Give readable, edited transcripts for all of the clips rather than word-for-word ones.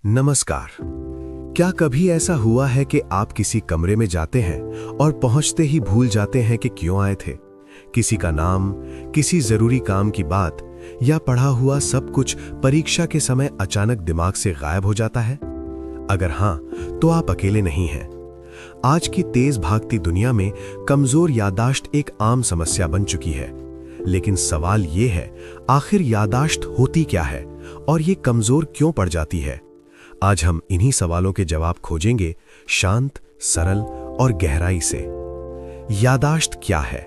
नमस्कार। क्या कभी ऐसा हुआ है कि आप किसी कमरे में जाते हैं और पहुंचते ही भूल जाते हैं कि क्यों आए थे? किसी का नाम, किसी जरूरी काम की बात या पढ़ा हुआ सब कुछ परीक्षा के समय अचानक दिमाग से गायब हो जाता है? अगर हां, तो आप अकेले नहीं हैं। आज की तेज भागती दुनिया में कमजोर याददाश्त एक आम समस्या बन चुकी है। लेकिन सवाल यह है, आखिर याददाश्त होती क्या है और ये कमजोर क्यों पड़ जाती है? आज हम इन्हीं सवालों के जवाब खोजेंगे, शांत, सरल और गहराई से। याददाश्त क्या है?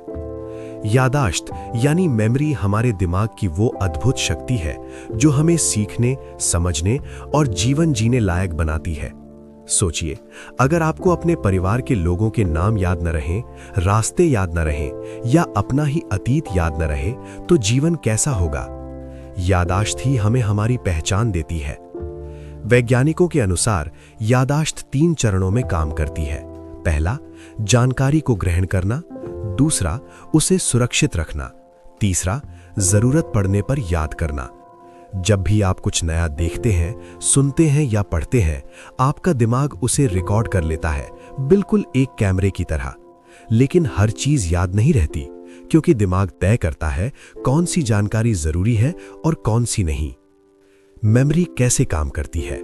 याददाश्त यानी मेमोरी हमारे दिमाग की वो अद्भुत शक्ति है जो हमें सीखने, समझने और जीवन जीने लायक बनाती है। सोचिए, अगर आपको अपने परिवार के लोगों के नाम याद न रहें, रास्ते याद न रहें या अपना ही अतीत याद न रहे, तो जीवन कैसा होगा? याददाश्त ही हमें हमारी पहचान देती है। वैज्ञानिकों के अनुसार याददाश्त 3 चरणों में काम करती है। पहला, जानकारी को ग्रहण करना। दूसरा, उसे सुरक्षित रखना। तीसरा, जरूरत पड़ने पर याद करना। जब भी आप कुछ नया देखते हैं, सुनते हैं या पढ़ते हैं, आपका दिमाग उसे रिकॉर्ड कर लेता है, बिल्कुल एक कैमरे की तरह। लेकिन हर चीज याद नहीं रहती, क्योंकि दिमाग तय करता है कौन सी जानकारी जरूरी है और कौन सी नहीं। मेमोरी कैसे काम करती है?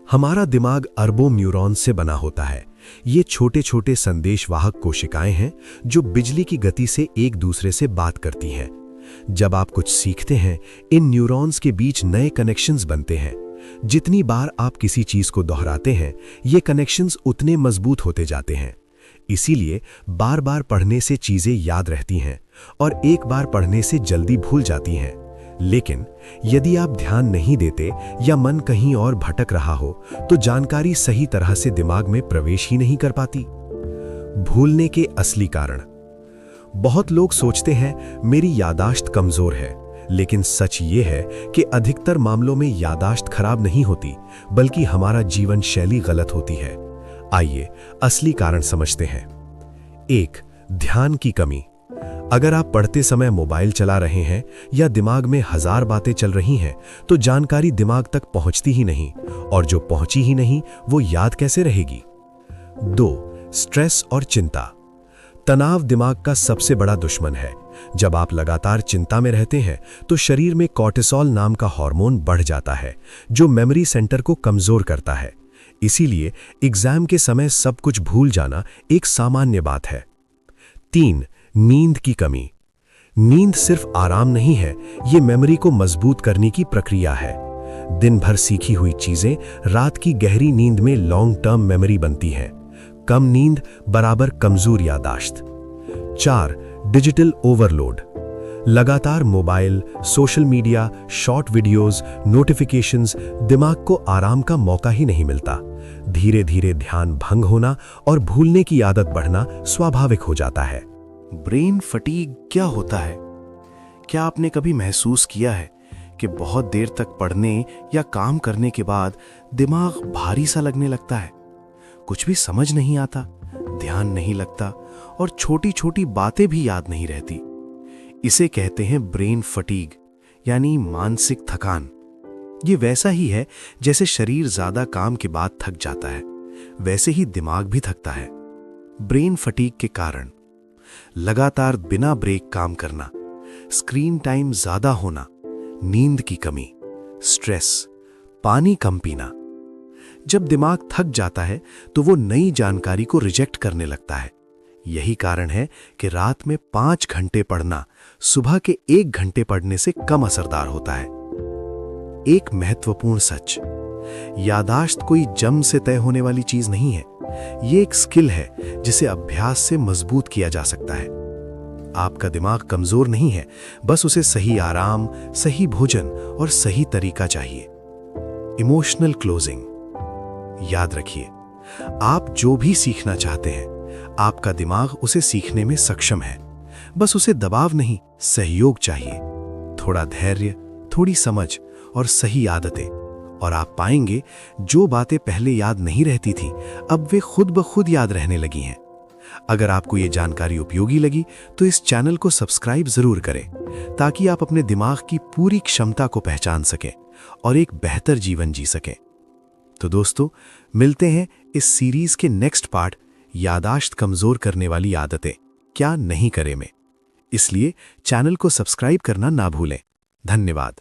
हमारा दिमाग अरबों न्यूरॉन्स से बना होता है। ये छोटे छोटे संदेशवाहक कोशिकाएं हैं जो बिजली की गति से एक दूसरे से बात करती हैं। जब आप कुछ सीखते हैं, इन न्यूरॉन्स के बीच नए कनेक्शंस बनते हैं। जितनी बार आप किसी चीज को दोहराते हैं, ये कनेक्शंस उतने मजबूत होते जाते हैं। इसीलिए बार बार पढ़ने से चीजें याद रहती हैं और एक बार पढ़ने से जल्दी भूल जाती हैं। लेकिन यदि आप ध्यान नहीं देते या मन कहीं और भटक रहा हो, तो जानकारी सही तरह से दिमाग में प्रवेश ही नहीं कर पाती। भूलने के असली कारण। बहुत लोग सोचते हैं मेरी याददाश्त कमजोर है, लेकिन सच ये है कि अधिकतर मामलों में याददाश्त खराब नहीं होती, बल्कि हमारा जीवन शैली गलत होती है। आइए असली कारण समझते हैं। 1. ध्यान की कमी। अगर आप पढ़ते समय मोबाइल चला रहे हैं या दिमाग में 1000 बातें चल रही हैं, तो जानकारी दिमाग तक पहुंचती ही नहीं, और जो पहुंची ही नहीं वो याद कैसे रहेगी? 2. स्ट्रेस और चिंता। तनाव दिमाग का सबसे बड़ा दुश्मन है। जब आप लगातार चिंता में रहते हैं, तो शरीर में कॉर्टिसोल नाम का हार्मोन बढ़ जाता है, जो मेमोरी सेंटर को कमजोर करता है। इसीलिए एग्जाम के समय सब कुछ भूल जाना एक सामान्य बात है। 3. नींद की कमी। नींद सिर्फ आराम नहीं है, ये मेमोरी को मजबूत करने की प्रक्रिया है। दिन भर सीखी हुई चीजें रात की गहरी नींद में लॉन्ग टर्म मेमोरी बनती हैं। कम नींद बराबर कमजोर याददाश्त। 4. Digital overload. लगातार mobile, social media, short videos, notifications, दिमाग को आराम का मौका ही नहीं मिलता। धीरे धीरे ध्यान भंग होना और भूलने की आदत बढ़ना स्वाभाविक हो जाता है। ब्रेन फटीग क्या होता है? क्या आपने कभी महसूस किया है कि बहुत देर तक पढ़ने या काम करने के बाद दिमाग भारी सा लगने लगता है? कुछ भी समझ नहीं आता, ध्यान नहीं लगता और छोटी छोटी बातें भी याद नहीं रहती। इसे कहते हैं ब्रेन फटीग, यानी मानसिक थकान। ये वैसा ही है जैसे शरीर ज्यादा काम के बाद थक जाता है, वैसे ही दिमाग भी थकता है। ब्रेन फटीग के कारण लगातार बिना ब्रेक काम करना, स्क्रीन टाइम ज्यादा होना, नींद की कमी, स्ट्रेस, पानी कम पीना। जब दिमाग थक जाता है तो वो नई जानकारी को रिजेक्ट करने लगता है। यही कारण है कि रात में 5 घंटे पढ़ना सुबह के 1 घंटे पढ़ने से कम असरदार होता है। एक महत्वपूर्ण सच, याददाश्त कोई जन्म से तय होने वाली चीज नहीं है। ये एक स्किल है जिसे अभ्यास से मजबूत किया जा सकता है। आपका दिमाग कमजोर नहीं है, बस उसे सही आराम, सही भोजन और सही तरीका चाहिए। Emotional closing. याद रखिए, आप जो भी सीखना चाहते हैं, आपका दिमाग उसे सीखने में सक्षम है। बस उसे दबाव नहीं, सहयोग चाहिए। थोड़ा धैर्य, थोड़ी समझ और सही आदतें, और आप पाएंगे जो बातें पहले याद नहीं रहती थीं, अब वे खुद ब खुद याद रहने लगी हैं। अगर आपको ये जानकारी उपयोगी लगी तो इस चैनल को सब्सक्राइब जरूर करें, ताकि आप अपने दिमाग की पूरी क्षमता को पहचान सकें और एक बेहतर जीवन जी सकें। तो दोस्तों, मिलते हैं इस सीरीज के नेक्स्ट पार्ट, यादाश्त कमजोर करने वाली आदतें क्या नहीं करें में। इसलिए चैनल को सब्सक्राइब करना ना भूलें। धन्यवाद।